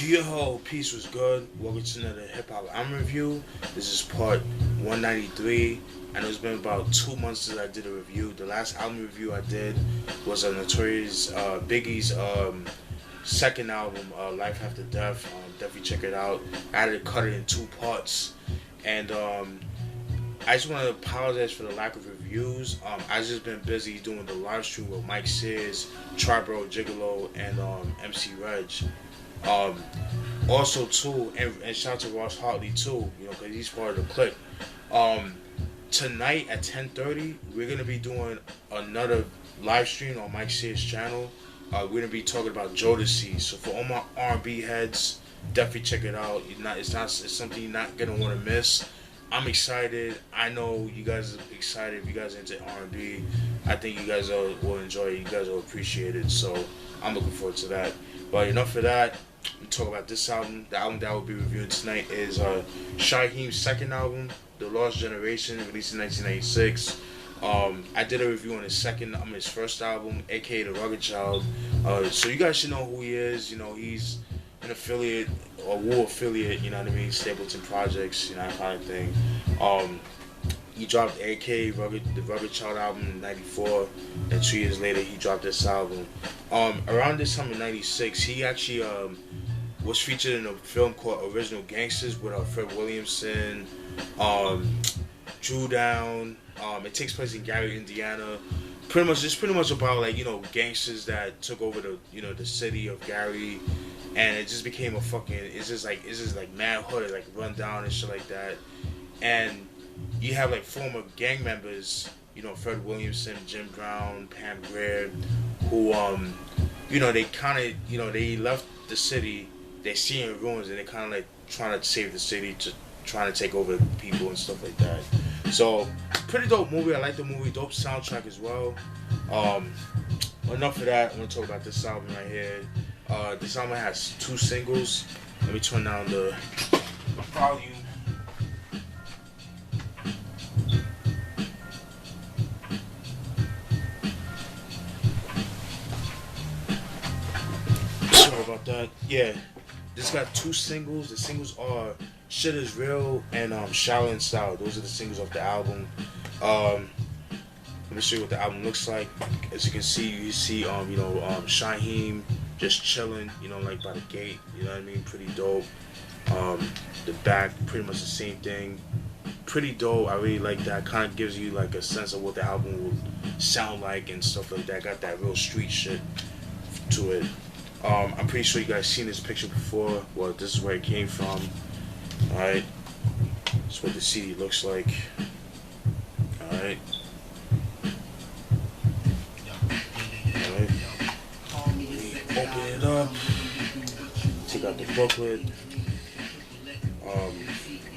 Yo, peace was good. Welcome to another hip hop album review. This is part 193. I know it's been about 2 months since I did a review. The last album review I did was a Notorious Biggie's second album, Life After Death. Definitely check it out. I had to cut it in two parts, and I just want to apologize for the lack of reviews. I've just been busy doing the live stream with Mike Sears, Tribro Gigolo, and MC Reg. Also too, and shout out to Ross Hartley too, because he's part of the clique. Tonight at 10:30, we're gonna be doing another live stream on Mike Sears' channel. We're gonna be talking about Jodeci. So for all my R&B heads, definitely check it out. It's something you're not gonna want to miss. I'm excited. I know you guys are excited. If you guys are into R&B, I think you guys will enjoy it. You guys will appreciate it. So I'm looking forward to that. But enough of that. We talk about this album. The album that I will be reviewing tonight is Shyheim's second album, The Lost Generation, released in 1996. I did a review on his first album, aka The Rugged Child. So you guys should know who he is. He's an affiliate or Wu affiliate. Stapleton Projects. That kind of thing. He dropped aka the Rugged Child album in '94, and 2 years later he dropped this album. Around this time in '96, he actually was featured in a film called Original Gangsters with Fred Williamson, Drew Down. It takes place in Gary, Indiana. Pretty much about gangsters that took over the city of Gary, and it just became it's just like mad hood, like run down and shit like that. And you have former gang members, Fred Williamson, Jim Brown, Pam Grier, who they kind of they left the city. They see in ruins, and they kind of trying to save the city, to trying to take over people and stuff like that. So pretty dope movie. I like the movie. Dope soundtrack as well. Enough of that. I'm gonna talk about this album right here. This album has 2 singles. Let me turn down the volume. Sorry about that. Yeah. This got 2 singles. The singles are Shit Is Real and Shower in Style. Those are the singles off the album. Let me show you what the album looks like. As you can see, Shyheim just chilling, by the gate. You know what I mean? Pretty dope. The back, pretty much the same thing. Pretty dope. I really like that. Kind of gives you a sense of what the album will sound like and stuff like that. Got that real street shit to it. I'm pretty sure you guys seen this picture before. Well, this is where it came from. Alright. This is what the CD looks like. Alright. Alright. Open it up. Take out the booklet.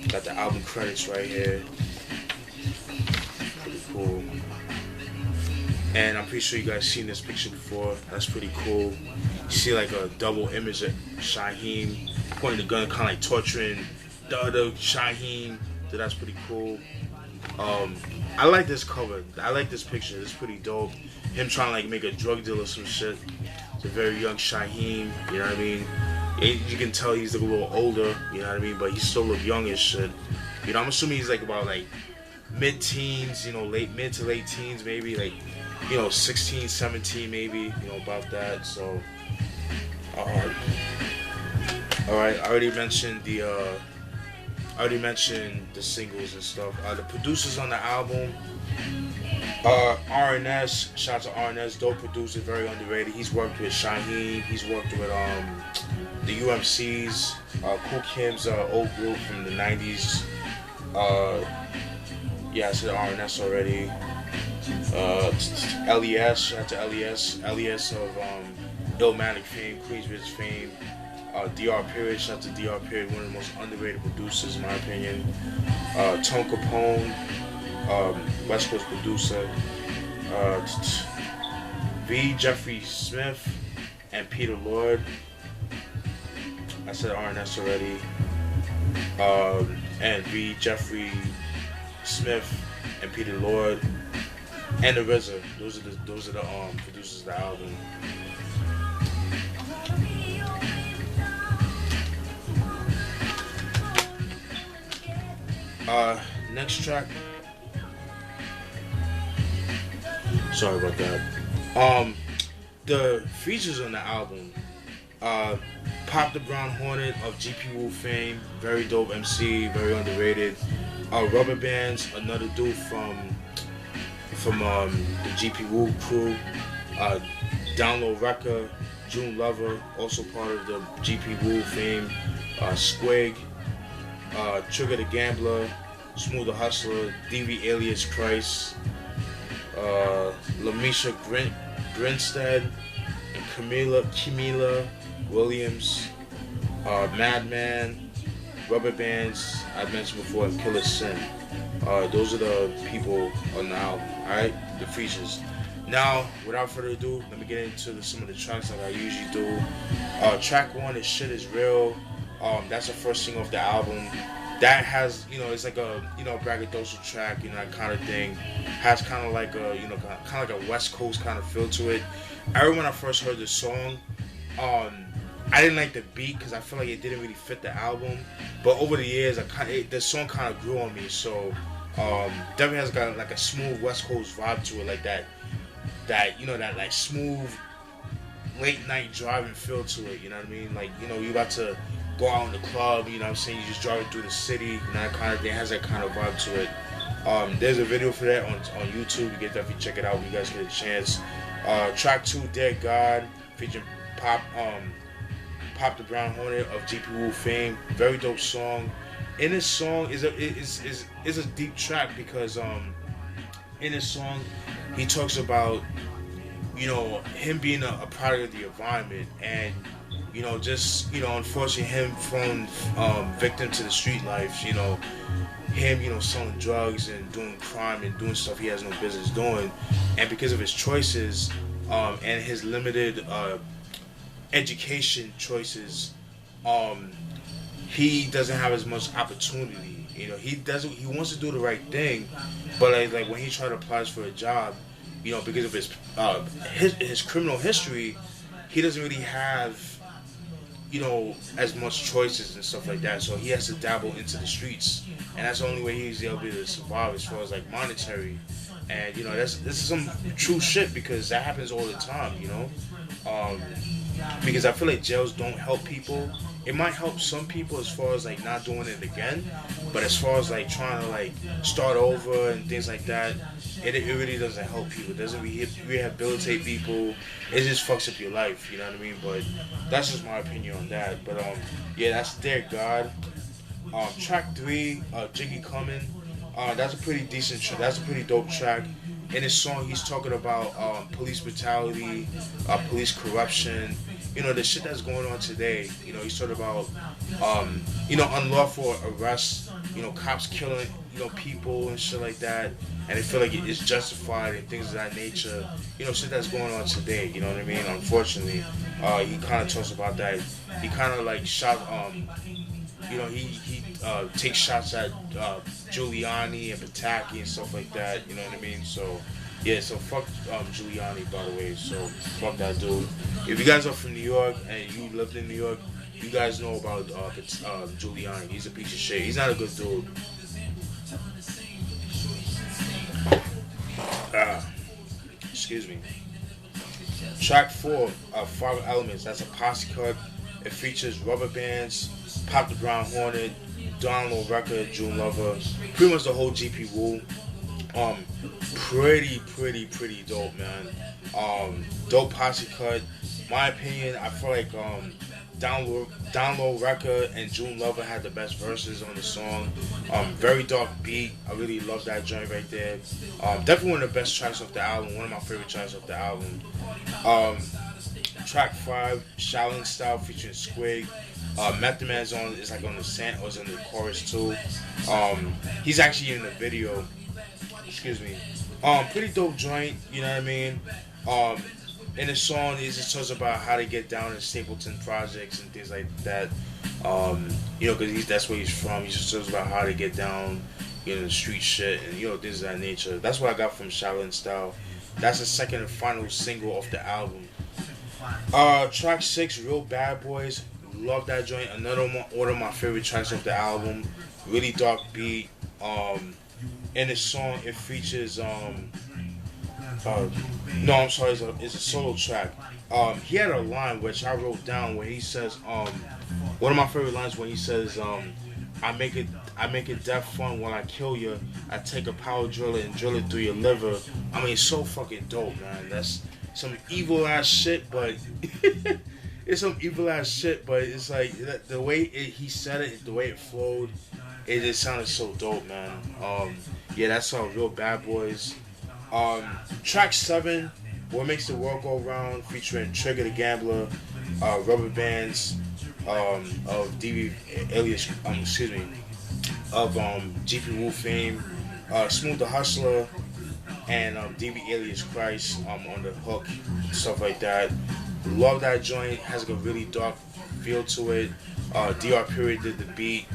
Got the album credits right here. Pretty cool. And I'm pretty sure you guys seen this picture before. That's pretty cool. You see a double image of Shyheim pointing the gun, kind of torturing the other Shyheim. So that's pretty cool. I like this cover. I like this picture. It's pretty dope. Him trying to make a drug deal or some shit. It's a very young Shyheim. You know what I mean? You can tell he's a little older. You know what I mean? But he still look young as shit. I'm assuming he's about mid-teens. Mid to late teens, maybe 16, 17 maybe, about that. So alright, I already mentioned the singles and stuff. The producers on the album R.N.S. Shout out to R.N.S. Dope producer, very underrated. He's worked with Shyheim. He's worked with the UMCs, Kool Kim's old group from the 90s. I said R.N.S. already. L.E.S. Shout out to L.E.S. L.E.S. of Illmatic fame, Queensbridge fame. DR Period. Shout out to DR Period, one of the most underrated producers in my opinion. Tone Capone, West Coast producer. V. Jeffrey Smith and Peter Lord. I said R.N.S. already. And V. Jeffrey Smith and Peter Lord. And the RZA. Those are the producers of the album. Next track. Sorry about that. The features on the album. Pop the Brown Hornet of GP Wu fame, very dope MC, very underrated. Rubber Bands, another dude from the GP Wu crew. Download Record, June Lover, also part of the GP Wu fame. Squig, Trigger the Gambler, Smooth the Hustler, DV Alias Christ, Lamisha Grinstead, and Camila Williams, Madman, Rubber Bands, I mentioned before, and Killer Sin. Those are the people on the album, alright? The features. Now, without further ado, let me get into some of the tracks like I usually do. Track 1 is Shit Is Real. That's the first single of the album. That has, it's like a, braggadocio track, that kind of thing. Has kind of like a, kind of like a West Coast kind of feel to it. I remember when I first heard the song, I didn't like the beat because I feel like it didn't really fit the album. But over the years, the song kind of grew on me. So, definitely has got like a smooth West Coast vibe to it, like that like smooth late night driving feel to it. You know what I mean? Like, you about to go out in the club. You know what I'm saying? You just driving through the city. That kind of thing. It has that kind of vibe to it. There's a video for that on YouTube. You can definitely check it out when you guys get a chance. Track 2, Dead God, featuring Pop the Brown Hornet of GP Wu fame. Very dope song. In this song is a deep track because in this song he talks about him being a product of the environment and unfortunately him falling victim to the street life. Him selling drugs and doing crime and doing stuff he has no business doing, and because of his choices and his limited education choices, he doesn't have as much opportunity. He wants to do the right thing, but like when he tried to apply for a job, because of his criminal history, he doesn't really have as much choices and stuff like that. So he has to dabble into the streets, and that's the only way he's able to survive as far as like monetary. And this is some true shit because that happens all the time. Because I feel like jails don't help people. It might help some people as far as like not doing it again, but as far as like trying to like start over and things like that, it really doesn't help people. It doesn't rehabilitate people. It just fucks up your life. You know what I mean? But that's just my opinion on that. But yeah, that's Dead God. Track 3, Jiggy Coming. That's a pretty decent track. That's a pretty dope track. In his song, he's talking about police brutality, police corruption, the shit that's going on today. He's talking about, unlawful arrests, cops killing, people and shit like that, and they feel like it's justified and things of that nature. Shit that's going on today. You know what I mean? Unfortunately, he kind of talks about that. He kind of like shot, he takes shots at Giuliani and Pataki and stuff like that. You know what I mean? So yeah, so fuck Giuliani, by the way. So fuck that dude. If you guys are from New York and you lived in New York, you guys know about Giuliani. He's a piece of shit. He's not a good dude. Excuse me. Track 4, 5 Elements. That's a posse cut. It features Rubber Bands, Pop the Brown Hornet, Download Record, June Lover, pretty much the whole GP Wu. Pretty dope, man. Dope posse cut. My opinion, I feel like Download Record and June Lover had the best verses on the song. Very dark beat. I really love that joint right there. Definitely one of the best tracks off the album. One of my favorite tracks off the album. Track 5, Shaolin Style featuring Squig. Method Man's is like on the sand, or is in the chorus too. He's actually in the video. Excuse me. Pretty dope joint. You know what I mean? In the song, he just talks about how to get down in Stapleton projects and things like that. Because that's where he's from. He just talks about how to get down, the street shit and things of that nature. That's what I got from Shaolin Style. That's the second and final single of the album. Track 6, Real Bad Boys. Love that joint. One of my favorite tracks of the album. Really dark beat. Um, in this song, it features uh, no, I'm sorry, it's a solo track. He had a line which I wrote down where he says, one of my favorite lines when he says, I make it, I make it death fun when I kill you. I take a power driller and drill it through your liver. I mean, it's so fucking dope, man. That's some evil ass shit, but it's some evil ass shit. But it's like the way he said it, the way it flowed, it just sounded so dope, man. Yeah, that's all real bad boys. Um, Track 7, What Makes the World Go Round, featuring Trigger the Gambler, Rubber Bands, of DB alias, excuse me, of GP Wu fame, Smooth the Hustler, and DB alias Christ on the hook, stuff like that. Love that joint, has like a really dark feel to it. DR Period did the beat,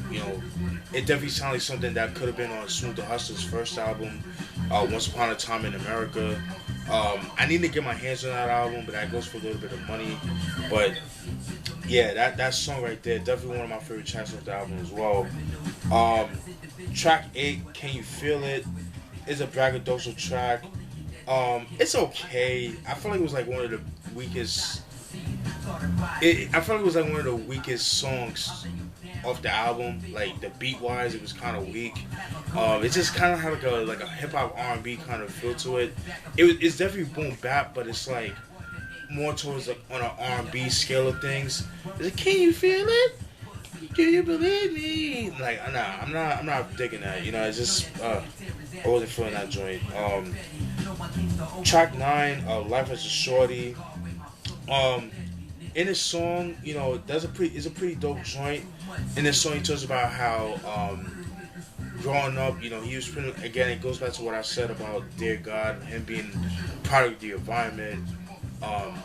it definitely sounded like something that could have been on Smooth the Hustler's first album, Once Upon a Time in America. I need to get my hands on that album, but that goes for a little bit of money. But yeah, that song right there, definitely one of my favorite tracks off the album as well. Um, Track 8, Can You Feel It, is a braggadocio track. It's okay. I feel like it was like one of the weakest. I felt like it was like one of the weakest songs off the album. Like the beat wise, it was kind of weak. It just kind of had like a hip hop R&B kind of feel to it. It's definitely boom bap, but it's like more towards like on an R&B scale of things. It's like, can you feel it? Do you believe me? Like, nah, I'm not digging that. It's just I wasn't feeling that joint. Track 9, Life as a Shorty. In this song, it's a pretty dope joint. In this song, he talks about how growing up, he was pretty. Again, it goes back to what I said about Dear God, him being part of the environment.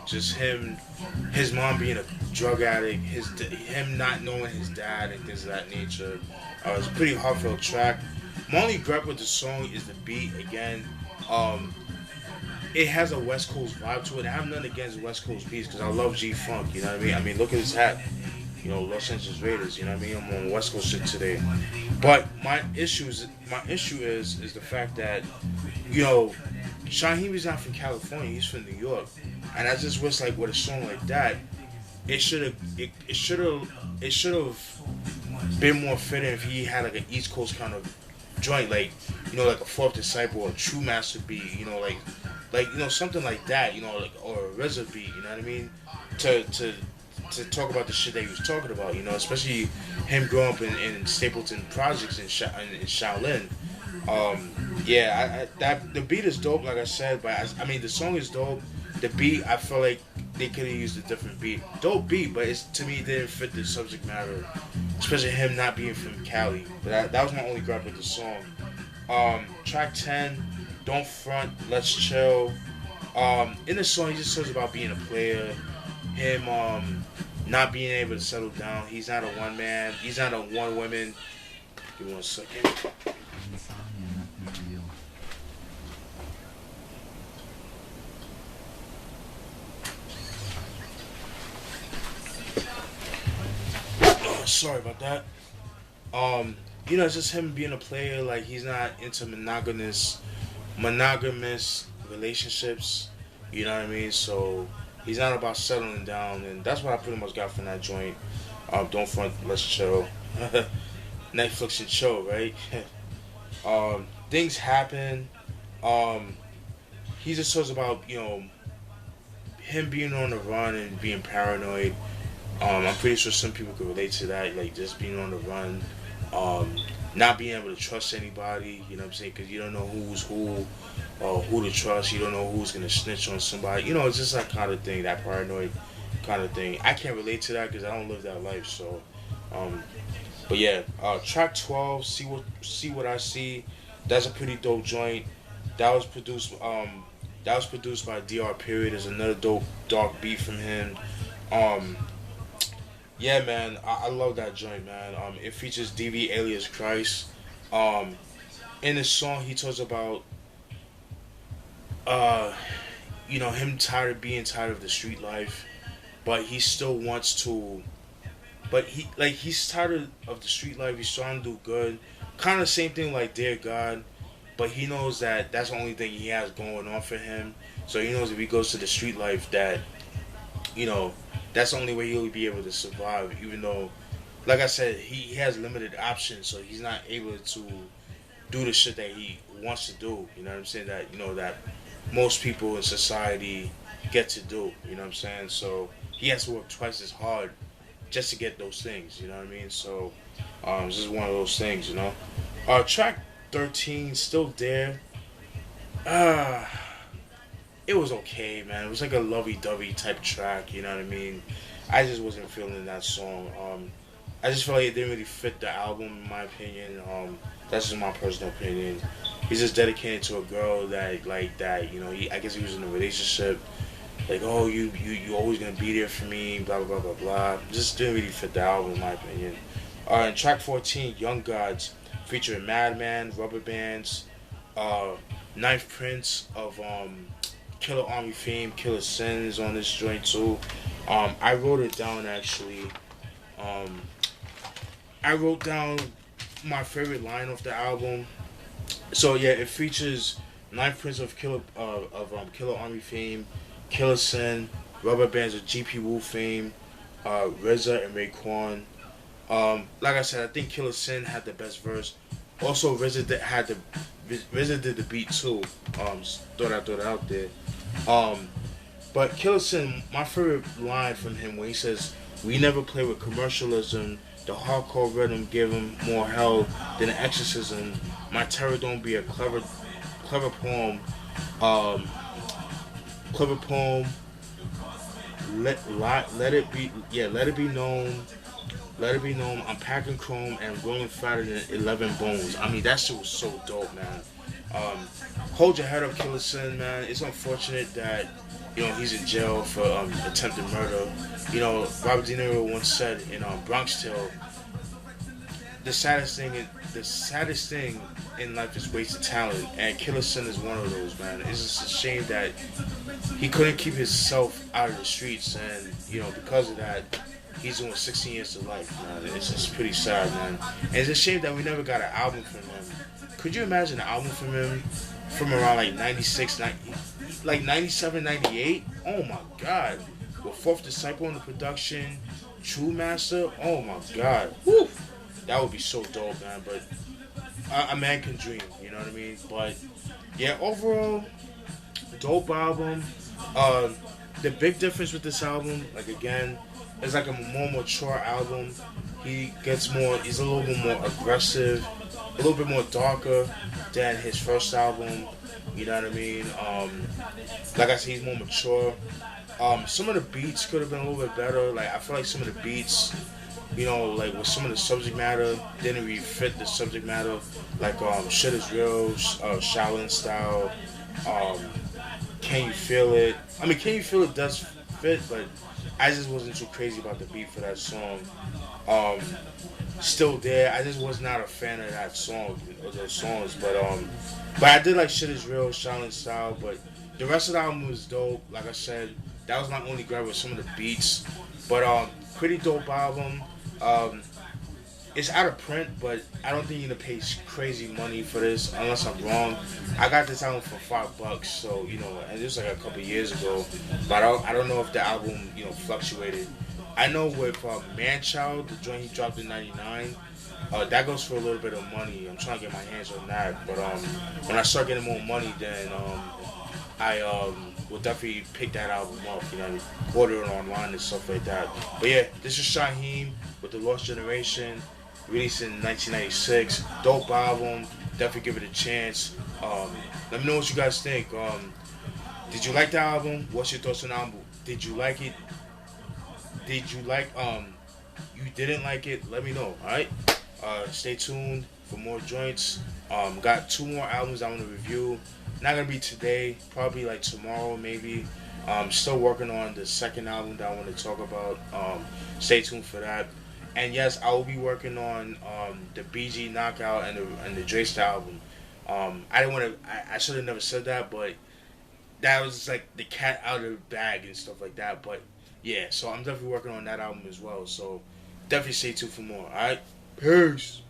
Just his mom being a drug addict, him not knowing his dad and things of that nature. It's a pretty heartfelt track. My only gripe with the song is the beat. Again, it has a West Coast vibe to it. I have nothing against West Coast beats because I love G Funk. You know what I mean? I mean, look at his hat. Los Angeles Raiders. You know what I mean? I'm on West Coast shit today. But my issue is the fact that Shyheim is not from California. He's from New York, and I just wish like with a song like that, it should have been more fitting if he had like an East Coast kind of joint, like like a Fourth Disciple or a True Master beat, like something like that, like or a RZA beat, you know what I mean? To talk about the shit that he was talking about, especially him growing up in Stapleton Projects in Shaolin. That the beat is dope, like I said, but I mean the song is dope. The beat, I feel like they could have used a different beat. Dope beat, but to me it didn't fit the subject matter, especially him not being from Cali. But that was my only gripe with the song. Track 10, Don't Front, Let's Chill. In the song, he just talks about being a player, him not being able to settle down. He's not a one man. He's not a one woman. Give me 1 second. Sorry about that. It's just him being a player. Like he's not into monogamous relationships. You know what I mean? So he's not about settling down, and that's what I pretty much got from that joint. Don't Front, Let's Chill. Netflix and chill, right? Things happen. He just talks about him being on the run and being paranoid. I'm pretty sure some people could relate to that, like just being on the run, not being able to trust anybody. You know what I'm saying? Because you don't know who's who, or who to trust. You don't know who's gonna snitch on somebody. It's just that kind of thing, that paranoid kind of thing. I can't relate to that because I don't live that life. So, but yeah, track 12, see what I see. That's a pretty dope joint. That was produced by DR Period. There's another dope dark beat from him. Yeah, man, I love that joint, man. It features DV alias Christ. In the song, he talks about, him being tired of the street life, but he still wants to. But he's tired of the street life. He's trying to do good, kind of same thing like Dear God, but he knows that that's the only thing he has going on for him. So he knows if he goes to the street life that, you know, that's the only way he'll be able to survive. Even though, like I said, he has limited options, so he's not able to do the shit that he wants to do. You know what I'm saying? That, you know, that most people in society get to do. You know what I'm saying? So he has to work twice as hard just to get those things. You know what I mean? So it's just one of those things. You know. Track 13 still there. Uh it was okay, man. It was like a lovey-dovey type track. You know what I mean? I just wasn't feeling that song. I just felt like it didn't really fit the album, in my opinion. That's just my personal opinion. He's just dedicated to a girl that, like that. You know, I guess he was in a relationship. Like, oh, you always gonna be there for me. Blah blah blah blah blah. Just didn't really fit the album, in my opinion. In track 14, Young Gods, featuring Madman, Rubber Bands, Ninth Prince of Killer Army fame, Killer Sins on this joint too. I wrote it down actually. Um, I wrote down my favorite line off the album. So yeah, it features Ninth Prince of Killer Army fame, Killer Sin, Rubber Bands of GP Wu fame, RZA and Raekwon. Like I said, I think Killer Sin had the best verse. Also, RZA did the beat too. Throw that out there. But Killer Sin, my favorite line from him when he says, "We never play with commercialism. The hardcore rhythm give him more hell than an exorcism. My terror don't be a clever poem. Clever poem. Let it be known. Let it be known. I'm packing chrome and rolling fatter than 11 bones." I mean, that shit was so dope, man. Hold your head up, Killer Sin, man. It's unfortunate that, you know, he's in jail for attempted murder. You know, Robert De Niro once said in Bronx Tale, the saddest thing in life is wasted talent, and Killer Sin is one of those, man. It's just a shame that he couldn't keep himself out of the streets, and, you know, because of that, he's doing 16 years to life, man. It's just pretty sad, man. And it's a shame that we never got an album from him. Could you imagine an album from him from around like 96, like 97, 98? Oh my god. With Fourth Disciple in the production, True Master, oh my god. Woo! That would be so dope, man. But a man can dream, you know what I mean? But yeah, overall, dope album. The big difference with this album, like again, it's like a more mature album. He's a little bit more aggressive, a little bit more darker than his first album. You know what I mean? Like I said, he's more mature. Some of the beats could have been a little bit better. Like, I feel like some of the beats, you know, like with some of the subject matter, didn't really fit the subject matter. Like Shit Is Real, Shaolin Style, Can You Feel It? I mean, Can You Feel It does fit, but I just wasn't too crazy about the beat for that song. Still There, I just was not a fan of that song, or those songs, but I did like Shit Is Real, Shaolin Style, but the rest of the album was dope. Like I said, that was my only gripe with some of the beats, but pretty dope album. It's out of print, but I don't think you're gonna pay crazy money for this, unless I'm wrong. I got this album for $5, so, you know, and this was like a couple years ago, but I don't know if the album, you know, fluctuated. I know with Manchild, the joint he dropped in '99, that goes for a little bit of money. I'm trying to get my hands on that, but when I start getting more money, then I will definitely pick that album up, you know, order it online and stuff like that. But yeah, this is Shyheim with The Lost Generation, released in 1996. Dope album. Definitely give it a chance. Let me know what you guys think. Did you like the album? What's your thoughts on the album? Did you like it? Did you like you didn't like it? Let me know. Alright? Stay tuned for more joints. Got 2 more albums I want to review. Not gonna be today, probably like tomorrow maybe. Still working on the second album that I want to talk about. Stay tuned for that. And yes, I will be working on the BG Knockout and the Dre album. I didn't want to. I should have never said that, but that was like the cat out of the bag and stuff like that. But yeah, so I'm definitely working on that album as well. So definitely stay tuned for more. All right, peace.